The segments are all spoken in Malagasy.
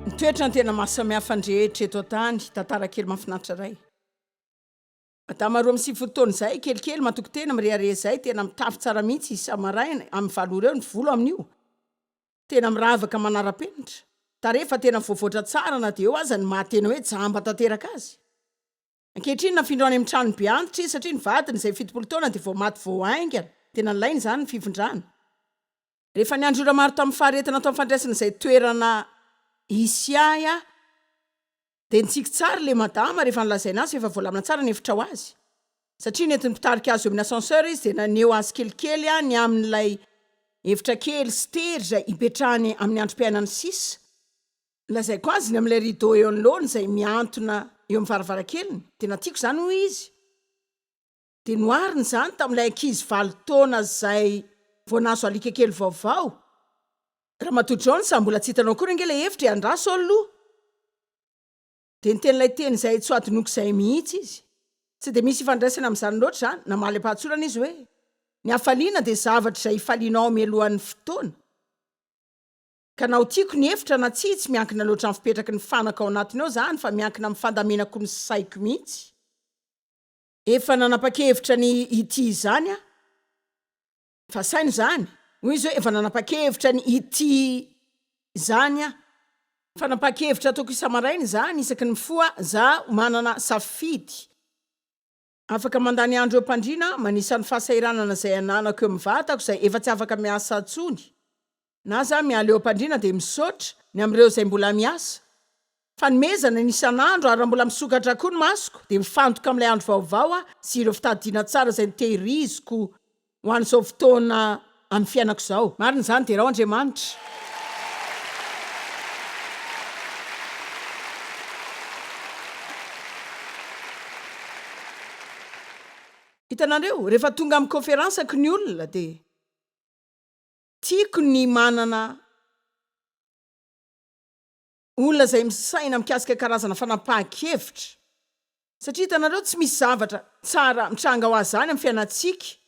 Toetra ny tena mahasamihafa andrehetra eto an-tany, tantara kely mahafinaritra ray. Adama roa amby sivy folo taona zay, kelikely matoky tena mirehareha zay, tena mitafy tsara mihitsy izy samaraina amin'ny valo eo ny volo amin'io. Tena miravaka manara-penitra. Tarefa tena voavoatra tsara na dia eo aza ny mahatena hoe jamba tanteraka azy. Ankehitriny nafindro any amin'ny trano be antitra izy satria ny vadiny izay 70 taona dia vao maty vao aingana. Tena ilainy izany ny fivindrana. Rehefa ny andro ora maro tamin'ny faharetana tao amin'ny fandraisana izay toerana Isiaya dia nitsika tsara le madama rehefa nilazaina azy efa voalamina tsara ny hevitra ho azy. Satria nentin'ny mpitarika azy eo amin'ny ascenseur izy dia naneho azy kelikely ny amin'ilay hevitra kely sy tery izay ipetrahany amin'ny androm-piainany sisa. Lazay ko azy ny amin'ilay rideau eo anoloana izay miantona eo amin'ny varavarankeliny. Tena tiako izany hoy izy. Dia noariny izany tamin'ilay ankizy 9 taona izay vao nahazo alika kely vaovao. Ramatoa John sa mbola tsy hitanao akory ange ilay hevitra andraso aloha. Dia niten'ilay teny izay tsy adinoko izay mihitsy izy. Tsy dia misy ifandraisana amin'izany loatra izany, namaly am-pahatsorana izy hoe ny hafaliana dia zavatra izay hifalianao mialohan'ny fotoana. Ka nao tiako ny hevitra na tsy miankina loatra amin'ny fipetraky ny fanaka ao anatiny ao izany fa miankina amin'ny fandamenako ny saiko mihitsy. Efa nanapa-kevitra ny ity izany a. Fa saina izany. Hoy izy hoe efa nanapa-kevitra ny ity izany a. Fa nanapa-kevitra ataoko isamaraina izany isaky ny foa za manana safidy. Afaka mandany andro eo mpandriana manisan'ny fahasairanana izay ananako eo amin'ny vatako izay efa tsy afaka miasa atsony. Na za miala eo mpandriana dia misaotra ny amin'ireo izay mbola miasa. Fanomezana ny isan'andro ary mbola misokatra koa ny masoko dia mifantoka amin'ilay andro vaovao sy ireo fitadidiana tsara izay nitehiriziko ho an'izao fotoana amin'ny fiainako izao. Marina izany dia rao Andriamanitra. Hitanareo, rehefa tonga amin'ny konferansako ny olona dia tiako ny manana olona izay misaina mikasika karazana fanapahan-kevitra. Satria hitanareo tsy misy zavatra tsara mitranga ho azy zany amin'ny fiainantsika.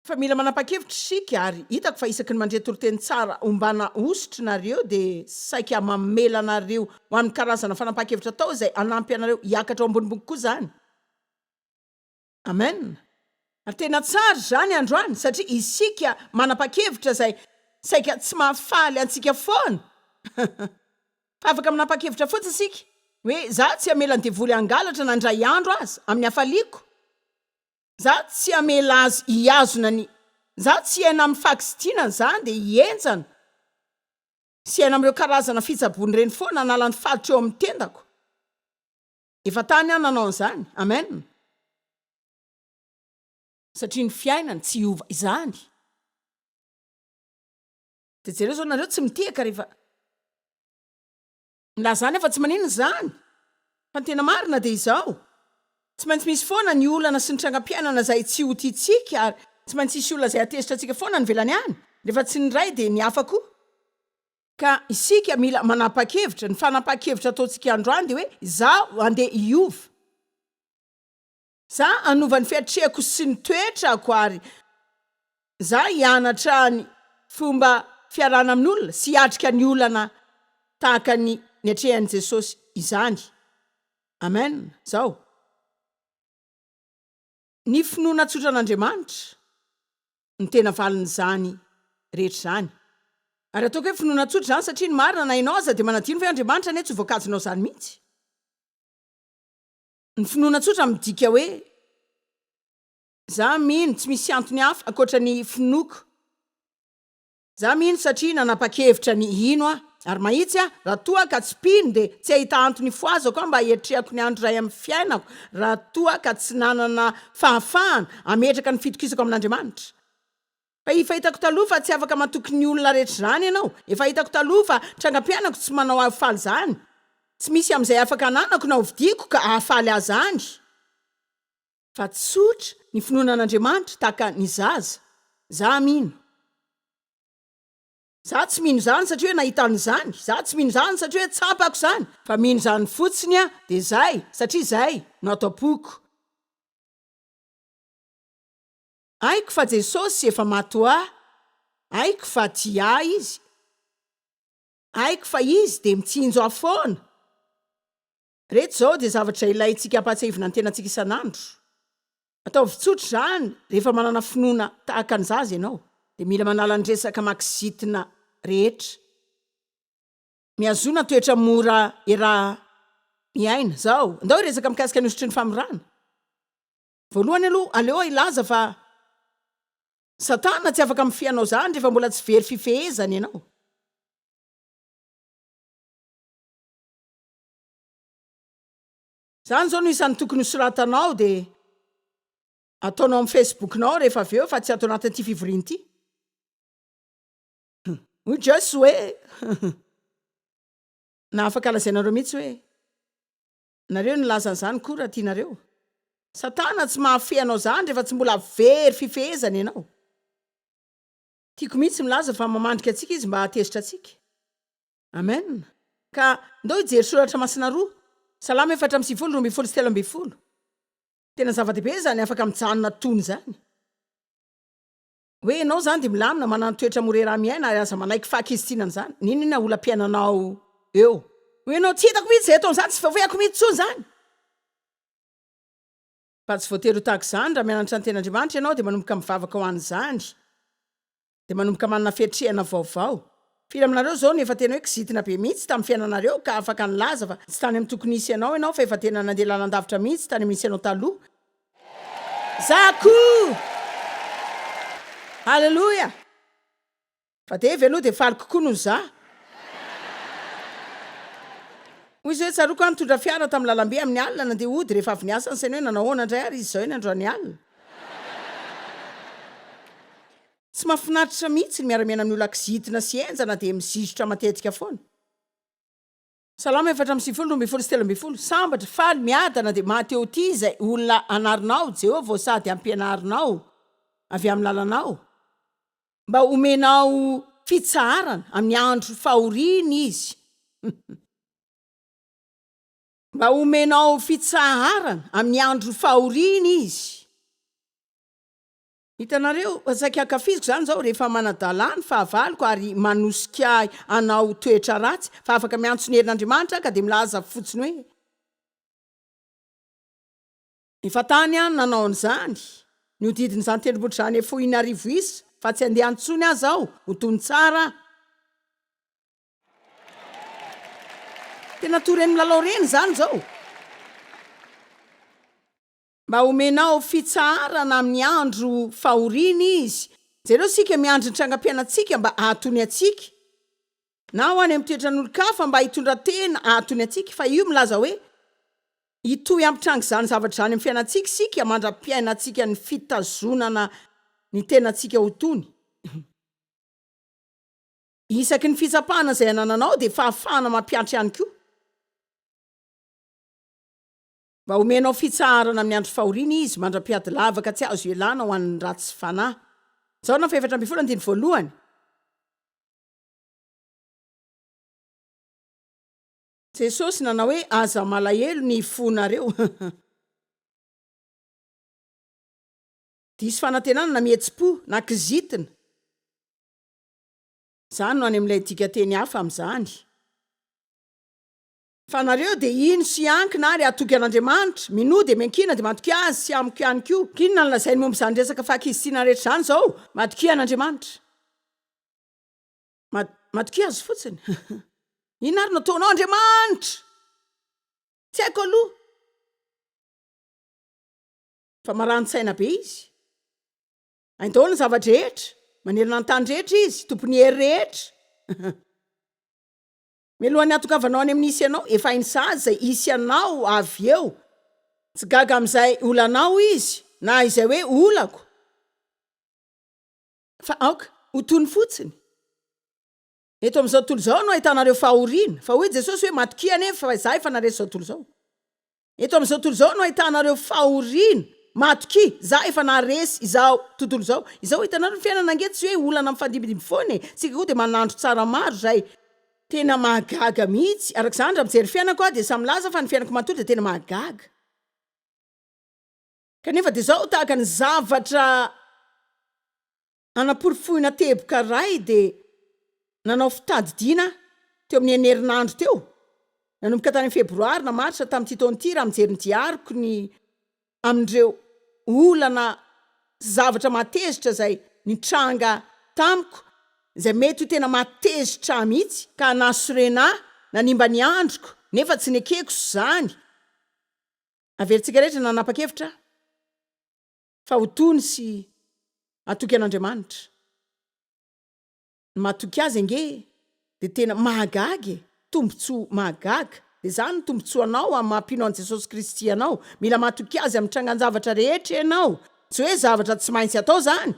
Fa mila manapa-kevitra isika ary hitako fa isaky ny mandre toro-teny tsara ombana ositra nareo dia saika mamela anareo ho amin'ny karazana fanapahan-kevitra tao izay anampy anareo hiakatra ao ambonimbony koa izany. Amen. Ary tena tsara izany androany satria isika manapa-kevitra izay saika tsy mahafaly antsika foana. Fa afaka manapa-kevitra fotsiny isika hoe za tsy amela ny devoly hangalatra na indray andro aza amin'ny hafaliako. Za tsy amela azy hiazona ny za tsy hiaina amin'ny kizitina zany dia hienjana. Sy hiaina amin'ireo karazana fitsabony ireny foana analany falitra eo amin'ny tendako. Efa tany aho nanao an'izany. Amen. Satria ny fiainana tsy hiova izany. Dia jereo zao nareo tsy mitehaka rehefa na zany efa tsy maninona izany. Fa ny tena marina dia izao. Tsy maintsy misy foana ny olana sy ny trangam-piainana izay tsy ho tiantsika ary tsy maintsy misy olona izay atezitra antsika foana ny velany any. Rehefa tsy ny iray dia ny hafa koa. Ka isika mila manapa-kevitra. Ny fanapa-kevitra ataontsika androany dia hoe izaho andeha hiova. Za hanova ny fiatrehako sy ny toetrako ary za hianatra ny fomba fiarahana amin'ny olona sy hiatrika ny olana tahaka ny atrehan'i Jesosy izany. Amen. Zao. Ny finoana tsotra an'Andriamanitra ny tena valin'izany rehetra izany. Ary ataoko hoe finoana tsotra izany satria ny marina na ianao aza dia manadino fa Andriamanitra anie tsy voakajinao izany mihitsy. Ny finoana tsotra midika hoe za mino tsy misy antony hafa ankoatra ny finoako. Za mino satria nanapa-kevitra ny ino ary mahitsy raha toa ka tsy pino dia tsy ahita antony foazako mba hietrehako ny andro iray amin'ny fiainako raha toa ka tsy nanana fahafahana ametraka ny fitokisako amin'Andriamanitra. Fa efa hitako taloha fa tsy afaka matoky ny olona rehetra izany ianao. Efa hitako taloha fa trangam-piainako tsy manao hafaly izany. Tsy misy amin'izay afaka ananako na hovidiako ka hafaly azy any. Fa tsotra ny finoana an'Andriamanitra tahaka ny zaza. Za mino. Za tsy mino izany satria hoe nahitany izany. Za tsy mino izany satria hoe tsapako izany. Fa mino izany fotsiny dia izay satria izay no atao-poko. Haiko fa Jesosy efa maty ho ahy. Haiko fa tia izy. aiko fa izy de mitsinjo afoana. Reto zao de zavatra ilayntsika hampatsahivana ny tenantsika isan'andro. Ataovy tsotra zany rehefa manana finoana tahaka an'izazy ianao de mila manala ny resaka makizitina rehetra. Miazona toetra mora raha miaina zao. Andao resaka mikasika ny osotry ny famorana. Voalohany aloha aleo ilaza fa Satana tsy afaka mifianao zany rehefa mbola tsy very fifehezany ianao. Zany zao no isan'ny tokony hosoratanao de ataonao amin'ny Facebooknao rehefa avy eo fa tsy atao anatin'ity fivoriana ity. Hoy Joyce hoe na afaka lazainareo mihitsy hoe nareo nilaza an'izany koa raha tianareo. Satana tsy mahafehanao zany rehefa tsy mbola very fifehezany ianao. Tiako mihitsy milaza fa mamandrika atsika izy mba hatezitra atsika. Amen. Ka ndao hijery soratra masina 2 Salama 4:20. Tena zava-dehibe zany afaka mijanona tony zany. Hoe ianao zany de milamina manana toetra morera miaina ary aza manaiky fahakizitinana zany. Ninona olam-piainanao eo? Hoe ianao tsy hitako mihitsy zay ataony zany tsy voavoeako mihitsy tsony zany. Fa tsy voatery ho tahaka izany raha mianatra ny ten'Andriamanitra ianao de manomboka mivavaka ho an'izany. De manomboka manana fiatrehana vaovao. Firy aminareo zao nefa tena hoe kizitina be mihitsy tamin'ny fiainanareo ka afaka nilaza fa tsy tany amin'ny tokony isy ianao fa efa tena nandeha lalandavitra mihitsy tany misy ianao taloha. Zako! Halleluja! Fa devy aloha de faly kokoa noho za. Hoy zao tsaroko any tondra fiara tamin'ny lalambe amin'ny alina nandeha hody rehefa avy niasa ny sainy hoe nanao ahoana indray ary izy zao eny androany alina. Tsy mahafinaritra mihitsy ny miara-miaina amin'ny olona kizitina sy enjana de misizotra matetika foana. Salama 4:20. Sambatra faly miadana de maty eo ty izay olona anarinao Jehovah sady ampianarinao avy amin'ny lalanao. Mba omenao fitsarana amin'ny andro fahoriana izy. Mba omenao fitsarana amin'ny andro fahoriana izy. Hitanareo asaky akafiziko zany zao rehefa manadalàny fahavaloko ary manosika anao toetra ratsy fa afaka miantso ny herin'Andriamanitra ka de milaza fotsiny hoe efa tany any nanao an'izany ny hodidin'izany tendrombohitra zany efohina arivo isa fa tsy andeha antsony azy aho ho tony tsara. Tena toreny milalao reny zany zao. Mba omenao fitsarana amin'ny andro fahoriana izy. Jereo sika miandry ny trangam-piainantsika mba ahatony atsika. Na ho any amin'ny toetran'olon-kafa mba hitondra tena ahatony atsika fa io milaza hoe hitohy ampitrango zany zavatra zany amin'ny fiainantsika sika mandra-piainantsika ny fitazonana ny tenantsika ho tony. Isaky ny fitsapahana izay anananao de fahafahana mampiatra ihany koa. Mba omenao fitsarana amin'ny andro fahoriana izy mandra-piady lavaka tsy azo ialana ho an'ny ratsy fanahy. Zao na 4:1. Jesosy nanao hoe aza malahelo ny fonareo. Diso fanantenana na mihetsi-po na kizitina. Zany no any amin'ilay dika teny hafa amin'izany. Fa nareo de ino sy ankina ary atoky an'Andriamanitra, mino de menkina de matoky azy sy amiko ihany koa. Kinona ny lazainy momba izany resaka fahakizitina rehetra zany zao? Matoky an'Andriamanitra. Matoky azy fotsiny. Ino ary nataonao Andriamanitra? Tsy haiko aloha. Fa marani-tsaina be izy. Aindaho ny zavadrehetra, manerana ny tany rehetra izy, tompony hery rehetra. Melohan'ny atokavanao any amin'ny isy anao, efa hainy sazy zay isy anao avy eo. Tsy gaga amin'izay olanao izy, na izay hoe olako. Fa aoka, ho tony fotsiny. Eto amin'izao tontolo izao no ahitanareo fahoriana. Fa hoy Jesosy hoe matoky anefa fa izaho efa naresy izao tontolo izao. Eto amin'izao tontolo izao no ahitanareo fahoriana. Matoky, izaho efa naresy izao tontolo izao. Izao hitanareo ny fiainana angeto tsy hoe olana mifandimbidim foana. Tsika koa de manandro tsara maro zay. Tena mahagaga mihitsy. Arak'izany raha mijery fiainako aho de samy laza fa ny fiainako matory de tena mahagaga. Kanefa de zao tahaka ny zavatra anaporifohina teboka ray de nanao fitadidiana teo amin'ny enerinandro teo. Nanomboka tany febroary na marsa tamin'ity taona ity raha mijery ny diariko ny amin'ireo olana zavatra matezitra zay nitranga tamiko, zay mety ho tena matezitra mihitsy ka nasorena nanimba ny androko nefa tsy nekeko zany. Averintsika rehetra nanapa-kevitra fa ho tony sy atoky an'Andriamanitra. Matoky azy ange de tena mahagaga, tombontsoa mahagaga. De zany ny tombontsoa anao amin'ny maha-pinao an' Jesosy Kristy anao. Mila matoky azy amin'ny trangan-javatra rehetra ianao. Tsy hoe zavatra tsy maintsy atao zany,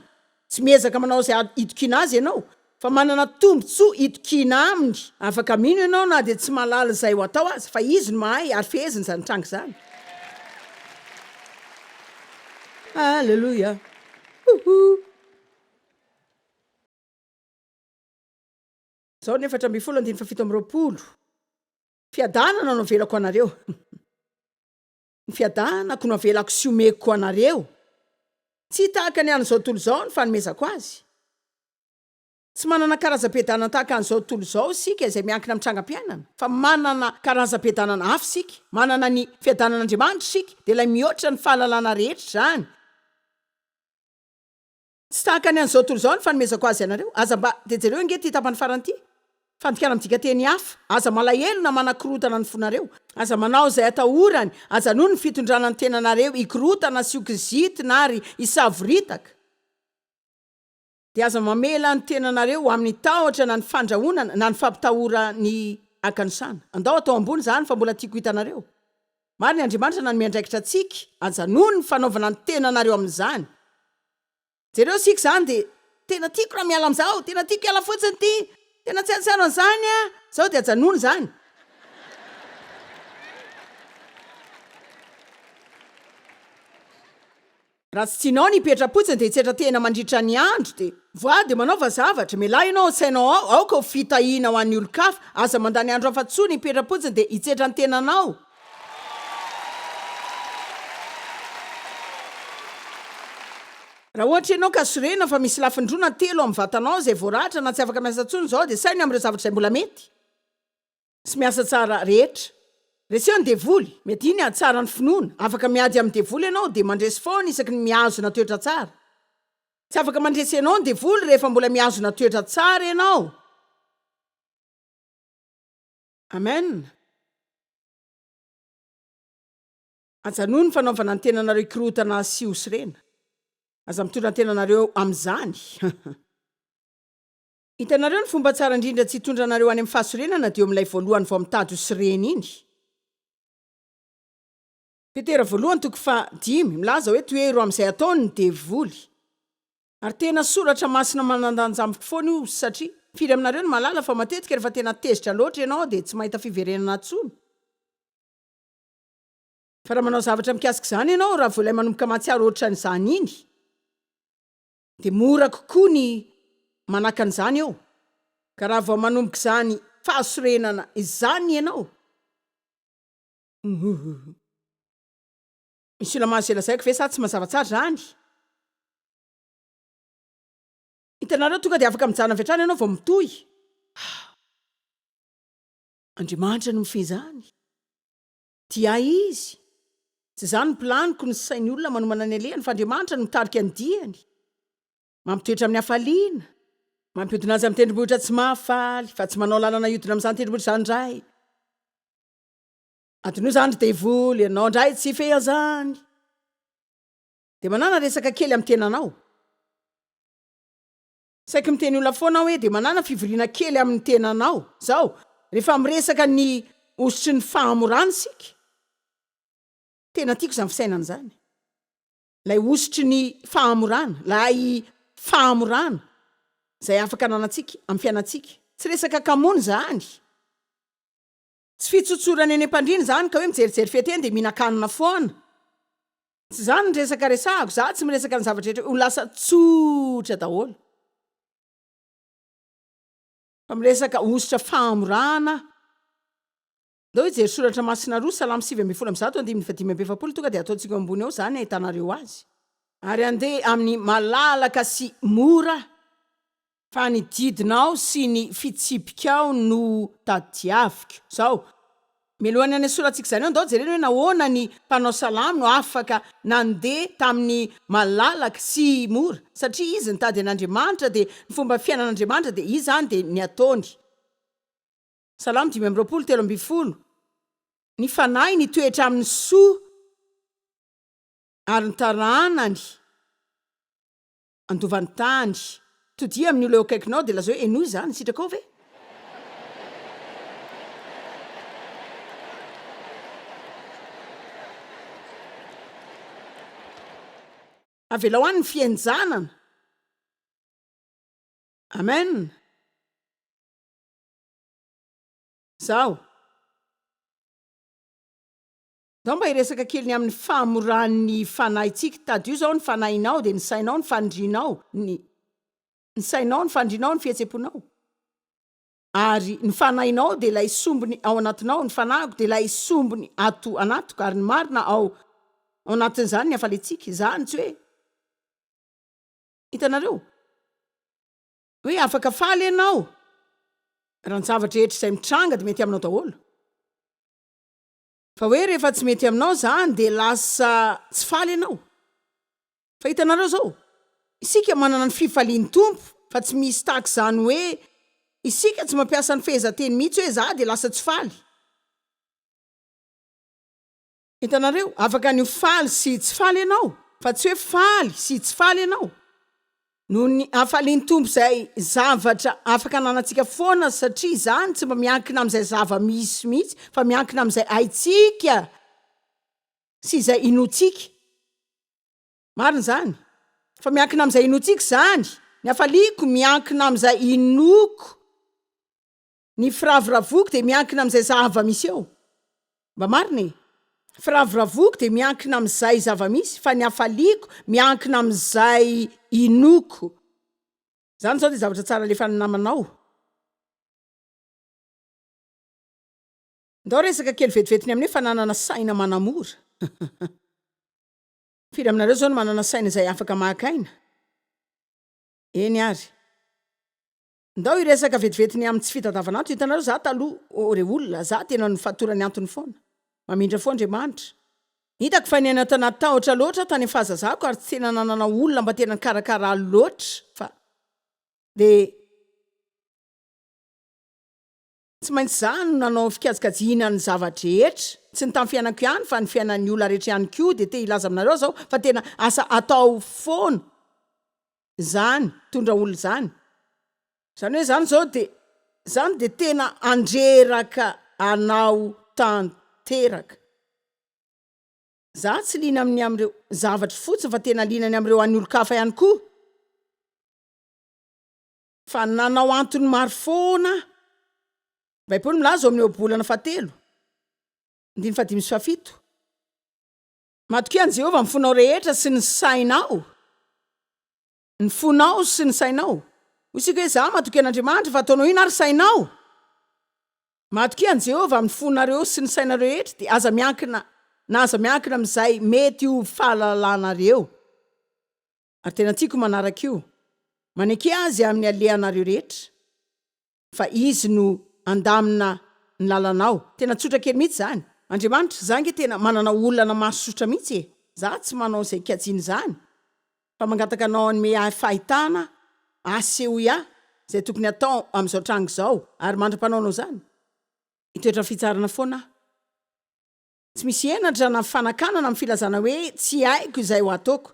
tsy miezaka manao zay itokina azy ianao, fa manana tombontsoa itokina aminy. Afaka mino ianao na de tsy malala zay ho atao azy, fa izy no mahay ary feheziny zany tranga zany. Halleluja. Zao ny 4:7 fiadanana no avelako anareo. Ny fiadanako no avelako sy omeko anareo. Tsy tahaka ny an'izao tontolo zao ny fanomezako azy. Tsy manana karazam-piadanana tahaka an'izao tontolo zao sika izay miankina amin'ny trangam-piainana, fa manana karazam-piadanana hafa sika, manana ny fiadanan'Andriamanitra sika, de ilay mihoatra ny fahalalana rehetra zany. Tsy tahaka ny an'izao tontolo zao ny fanomezako azy anareo. Aza mba de jereo inge ty tapany faranty. Fandikana midika teny hafa, aza malahelo na manakorotana ny fonareo, aza manao zay atahorany, aza noho ny fitondrana ny tenanareo ikorotana sy ho kizitina ary isavoritaka. De aza mamela ny tenanareo amin'ny tahotra na ny fandrahonana na ny fampitahora ny akanosana. Andao atao ambony zany fa mbola tiako hitanareo. Mary ny Andriamanitra nanome andraikitra atsika, aza noho ny fanaovana ny tenanareo amin'izany. Jereo sika zany de tena tiako raha miala am'izao, tena tiako hiala fotsiny ty. Tena tsy atsara an'izany zao de ajanony zany. Raha tsy tianao ny hipetra-potsiny de hitsetra tena mandritra ny andro de voa de manaova zavatra. Mialahy ianao sainao aoka ho fitahiana ho an'ny olo-kafa. Aza mandany andro afa-tsoa ny hipetra-potsiny de hitsetra ny tenanao. Raha ohatra ianao ka sorena fa misy lafindrona telo amin'ny vatanao zay voaratra na tsy afaka miasa tsony zao de sainy amin'ireo zavatra zay mbola mety. Sy miasa tsara rehetra. Reseo ny devoly, mety iny tsara ny finoana. Afaka miady amin'ny devoly ianao de mandresy foana isaky ny mihazona toetra tsara. Tsy afaka mandresy ianao ny devoly rehefa mbola mihazona toetra tsara ianao. Amen. Ajanoa ny fanaovana ny tenanareo ikorotana sy hosorena. Aza mitondra tenanareo amin'izany. Hitanareo ny fomba tsara indrindra tsy hitondra anareo any amin'ny fahasorenana dia eo amin'ilay voalohany vao mitady hosorena iny. Petera 1:5 milaza hoe toero amin'izay ataony ny devoly. Ary tena soratra masina manandanjamboko foana io satria firy aminareo ny malala fa matetika rehefa tena tezitra loatra ianao dia tsy mahita fiverenana intsony. Fa raha manao zavatra mikasika izany ianao raha voalay manomboka mahatsiaro ohatra n'izany iny, dia mora kokoa ny manaka an'izany eo. Ka raha vao manomboka izany fahasorenana izany ianao, misy olona mahazo elazaiko ve sa tsy mazava tsara zany? Hitanareo tonga dia afaka mijana avy hatrany ianao vao mitohy. Andriamanitra no mifehy izany. Dia izy. Tsy izany ny planiko ny sain'ny olona manomana ny alehany fa Andriamanitra no mitarika ny diany. Mampitoetra amin'ny hafaliana, mampihodina azy amin'ny tendrombohitra tsy mahafaly, fa tsy manao lalana hiodina amin'izany tendrombohitra izany indray. Adinoa izany devoly, ianao indray tsy feha zany. Dia manana resaka kely amin'ny tenanao. Saika miteny olona foana hoe dia manana fivoriana kely amin'ny tenanao. Zao, rehefa miresaka ny osotry ny fahamorana sika, tena tiako izany fisainana izany. Lay osotry ny fahamorana, lay fahamorana zay afaka ananantsika amin'ny fiainantsika. Tsy resaka kamoana zany. Tsy fitsotsorana eny am-pandriana zany ka hoe mijerijery fety eny dia mihinan-kanina foana. Tsy zany ny resaka resahako, za tsy miresaka ny zavatra rehetra, ho lasa tsotra daholo. Fa miresaka ositra fahamorana. Dao hijery soratra masina 2 Salamo 7:10-5:20 tonga dia ataontsika ambony eo zany ahitanareo azy. Ary andeha amin'ny malalaka sy mora fa ny didinao sy ny fitsipikao no tadiaviko zao milohany any soratsika zany eo ndao jereny hoe nahoana ny mpanao salamo no afaka nandeha tamin'ny malalaka sy mora satria izy nitady an'Andriamanitra de ny fomba fiainan'Andriamanitra de izy zany de ny ataony. Salamo 5:3-12 ny fanahy ny toetra amin'ny soa ary ny taranany andovan'ny tany todia amin'ny olo eo akaikinao de laza hoe enoy zany sitrakao ve avela ho any ny fienjanana. Amen. Zao dao mba hiresaka kely ny amin'ny famoran'ny fanahintsika tady io zao ny fanahinao de ny sainao ny fandrinao ny sainao ny fandrinao ny fihetseponao ary ny fanahinao de lay sombony ao anatinao ny fanahiko de lay sombony ato anatiko ary ny marina ao anatin'izany ny afaletsika zany tsy hoe hitanareo hoe afaka faly ianao raha ny zavatra rehetra izay mitranga de mety aminao daholo fa hoe rehefa tsy mety aminao zany de lasa tsy faly ianao. Fa hitanareo zao isika manana ny fifalian'ny tompo fa tsy misy tahaka zany hoe isika tsy mampiasa ny fehezanteny mihitsy hoe za de lasa tsy faly. Hitanareo afaka ny faly sy tsy faly ianao fa tsy hoe faly sy tsy faly ianao noho ny hafalian'ny tompo zay zavatra afaka nanantsika foana satria zany tsy mba miankina amin'izay zava-misy mihitsy fa miankina amin'izay haitsika sy izay inotsika. Marina zany fa miankina amin'izay inotsika zany ny hafaliako miankina amin'izay inoko ny firavoravoko de miankina amin'izay zava-misy eo mba marina e firavoravoko de miankina amin'izay zava-misy fa ny hafaliako miankina amin'izay inoko zany zao de zavatra tsara lefa namanao. Ndao resaka kely vetivetiny amin'ny fananana saina manamora firy aminareo zao no manana saina izay afaka makaina eny ary ndao iresaka vetivetiny amin'ny tsy fitadavan'anto hitanareo za taloha re olona za tena ny fatorany antony foana mamindra foa Andriamanitra hitako fa ny ana tanaty tahotra loatra tany fahazazako ary tsy tena nanana olona mba tena karakara loatra fa de tsy maintsy zany nanao fikajikajina ny zavadrehetra tsy ny tamin'ny fiainako ihany fa ny fiainan'ny olona rehetra ihany koa de te ilaza aminareo zao fa tena asa atao foana zany tondra olona zany hoe zany zao de zany de tena andreraka anao tanteraka za tsy lina amin'ny am'ireo zavatra fotsiny fa tena linany am'ireo an'ny olo-kafa ihany koa fa nanao antony maro foana Baiboly milaza ao amin'ny obolana 7 5:7 matokia an' Jehova ny fonao rehetra sy ny sainao ny fonao sy ny sainao isika hoe za matokia an'Andriamanitra fa ataonao ino ary sainao matokia an' Jehova amin'ny fonareo sy ny sainareo rehetra de aza miankina amin'izay mety ho fahalalanareo ary tena tiako manaraka io maneke azy amin'ny alehanareo rehetra fa izy no andamina ny lalanao tena tsotra kely mihitsy zany. Andriamanitra zange tena manana olana masosotra mihitsy za tsy manao izay kajiny zany fa mangataka anao an'me fahitana asehoia zay tokony atao amin'izao trango zao ary mandra-panaonao zany itoetra fitsarana foana tsy misy enatra na fanakanana amin'ny filazana hoe tsy haiko izay ho ataoko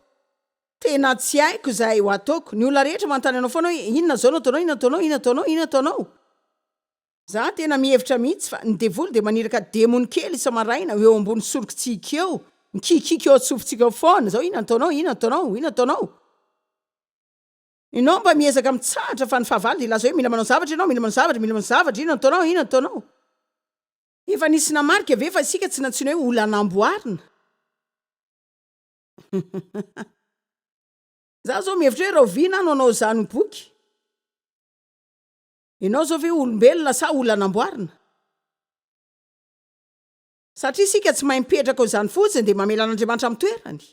tena tsy haiko izay ho ataoko ny olona rehetra manontany anao foana hoe inona zao no ataonao za tena mihevitra mihitsy fa ny devoly de maniraka demony kely samaraina eo ambony sorokitsika eo mikikika eo atsofotsika foana zao inona ataonao inao mba miezaka mitsahatra fa ny fahavalo de laza hoe mila manao zavatra ianao mila manao zavatra inona ataonao efa nisy namarika ave fa isika tsy nantsina hoe olana amboarina za zao mihevitra hoe raha ovina no anao zany boky ianao zao ve olombelona sa olana amboarina satria isika tsy mahay mipetraka ao zany fotsiny de mamela an'Andriamanitra amin'ny toerany.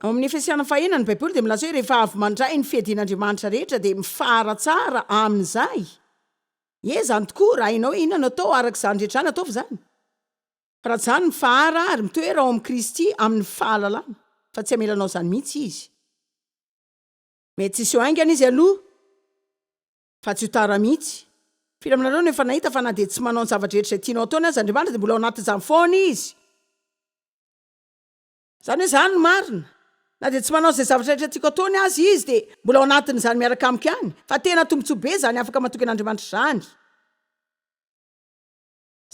ao amin'ny Efesiana 4 ny Baiboly dia milaza hoe rehefa avy mandray ny fihadian'Andriamanitra rehetra dia mifara tsara amin'izay. Zany tokoa raha hainao hoe inona no atao arak'izany rehetra zany ataovy zany. Fa raha zany mifara ary mitoera ao amin'ny Kristy amin'ny fahalalana, fa tsy amelanao zany mihitsy izy. Mety tsisy haingana izy aloha, fa tsy ho tara mihitsy. Firy aminareo no efa nahita fa na dia tsy manao ny zavatra rehetra izay tianao ataony azy Andriamanitra dia mbola ao anatin'izany foana izy. Zany hoe zany no marina. Na dia tsy manao izay zavatra rehetra tiako ataony azy izy dia mbola ao anatin'izany miaraka amiko ihany. Fa tena tombontsoa be zany afaka matoky an'Andriamanitra zany.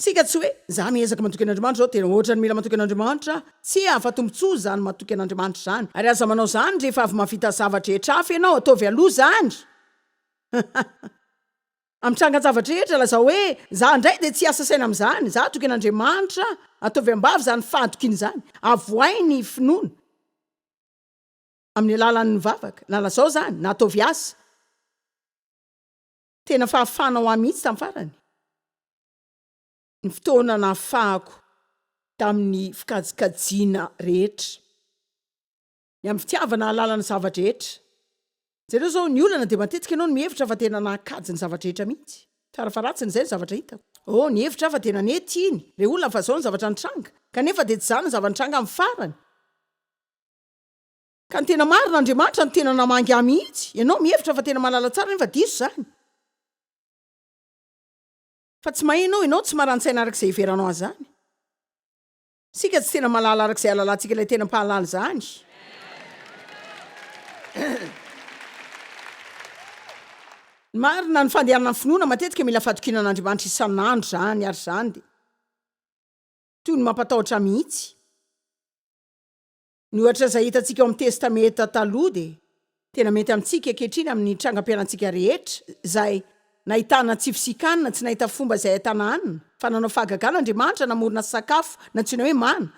Sika tsy hoe za miezaka matoky an'Andriamanitra zao tena ohatra ny mila matoky an'Andriamanitra, tsy afa tombontsoa zany matoky an'Andriamanitra zany. Ary aza manao zany rehefa avy mahavita zavatra rehetra hafa ianao ataovy aloha zany. Am'tranga zavatra rehetra lazao hoe za ndray dia tsy asa saina amin'izany, za toky an'Andriamanitra, ataovy ambavy zany fadokin' izany, avoay ny finoana amin'ny alalan'ny mivavaka. Na lazao zany, na ataovy asa. Tena fahafana ho amihitsy tamin'ny farany. Ny fotoana nahafahako tamin'ny fikajikajiana rehetra, ny amin'ny fitiavana alalana zavatra rehetra. Zareo zao ny olana dia matetika ianao no mihevitra fa tena nakajy ny zavatra rehetra mihitsy. Farafaratsiny izay ny zavatra hitako. Ny hevitra fa tena nety iny. Ilay olona fa zao ny zavatra nitranga. Kanefa dia tsy zany ny zavatra nitranga amin'ny farany. Ka ny tena marina Andriamanitra no tena namangy ahy mihitsy. Ianao mihevitra fa tena malala tsara nefa diso zany. Fa tsy mahainao ianao tsy maran-tsaina arak'izay iveranao azy zany. Sika tsy tena malala arak'izay alalantsika ilay tena mpahalala zany. Marina ny fandehanana finoana matetika mila fatokinan'Andriamanitra isan'andro zany ary zany dia toy ny mampatahotra mihitsy. Ny ohatra izay hitantsika ao amin'ny testameta taloha dia tena mety amintsika ankehitriny amin'ny trangam-piainantsika rehetra izay nahitana tsy fisikana, tsy nahita fomba izay ahitana hanina, fa nanao fahagagana Andriamanitra namorona sakafo nantsoina hoe mana,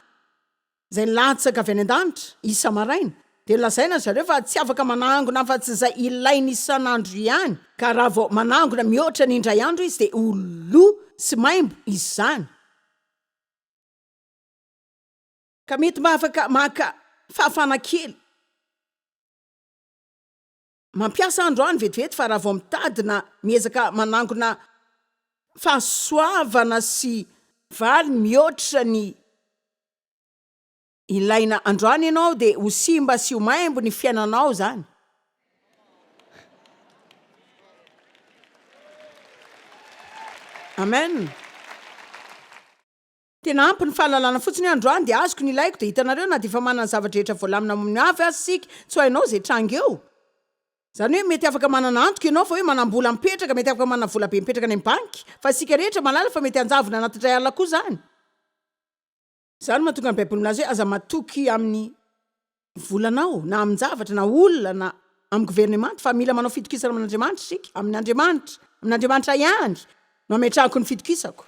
izay nilatsaka avy any an-danitra isa maraina. Dia lazaina zareo fa tsy afaka manangona fa tsy izay ilainy isan'andro ihany. Ka raha vao manangona mihoatra ny indray andro izy dia olo sy maimbo izy zany. Ka mety maka fahafana kely. Mampiasa andro any vetivety fa raha vao mitadina miezaka manangona fahasoavana sy valy mihoatra ny ilaina androany ianao dia ho simba sy ho maimbo ny fiainanao zany. Amen. Tena ampy ny fahalalana fotsiny androany dia azoko ny ilaiko dia hitanareo na dia efa manana zavatra rehetra voalamina amin'ny avy azy sika tsy hainao izay tranga eo. Zany hoe mety afaka manana antoka ianao fa hoe manam-bola mipetraka, mety afaka manana vola be mipetraka any banky, fa sika rehetra malala fa mety anjavona anatindray alina koa zany. Zany mahatonga ny Baiboly milaza hoe aza matoky amin'ny volanao na amin'ny zavatra na olona na amin'ny gouvernement, fa mila manao fitokisana amin'Andriamanitra sika, amin'Andriamanitra ihany no ametrahako ny fitokisako.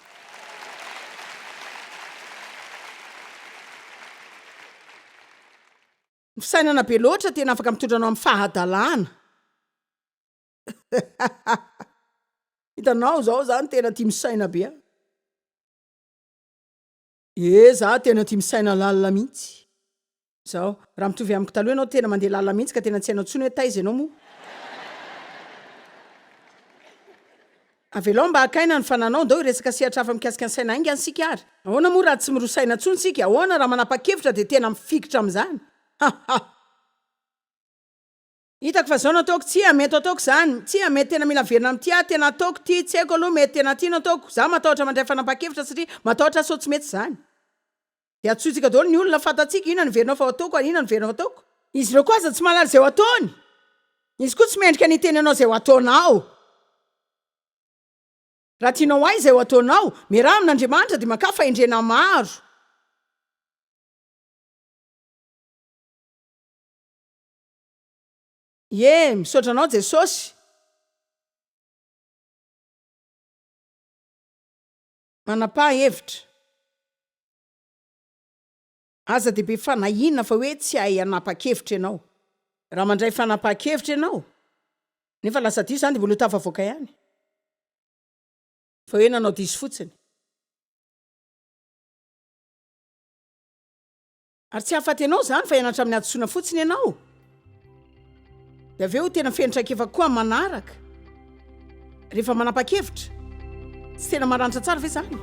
Ny fisainana be loatra tena afaka mitondra anao amin'ny fahadalana. Hitanao zao zany tena tia misaina be. Za tena tia misaina lalina mihitsy. Zao raha mitovy amiko taloha ianao tena mandeha lalina mihitsy ka tena tsy hainao intsony hoe taiza ianao moa. Avelao mba hakaina ny fananao ndao resaka sehatra hafa mikasika ny saina ainga ansika ary. Ahoana moa raha tsy mirosaina intsony sika? Ahoana raha manapa-kevitra dia tena mifikitra amin'izany? Hitako fa zao nataoko tsy mety ataoko zany, tsy mety tena mila verina amin'ity tena ataoko ty, tsy haiko aloha mety tena tiana ataoko. Za matahotra mandray fanapa-kevitra satria matahotra sao tsy mety zany. Dia atsoitsika daholo ny olona fantatsika inona ny verinao fa ataoko, inona ny verinao ataoko. Izy ireo koa aza tsy mahalala izay ho ataony. Izy koa tsy mendrika ny teny anao izay ho ataonao. Raha tianao ahy izay ho ataonao, miaraha amin'Andriamanitra dia maka fahendrena maro. Misaotra anao Jesosy. Manapa-hevitra. Aza dehibe fanahina fa hoe tsy hay hanapa-kevitra ianao. Raha mandray fanapa-kevitra ianao, nefa lasa diso zany dia mbola tafavoaka ihany. Fa hoe nanao diso fotsiny. ary tsy afaty ianao zany fa ianatra amin'ny adosoana fotsiny ianao dia avy eo tena fentraikefa koa manaraka rehefa manapa-kevitra tsy tena maranitra tsara ve zany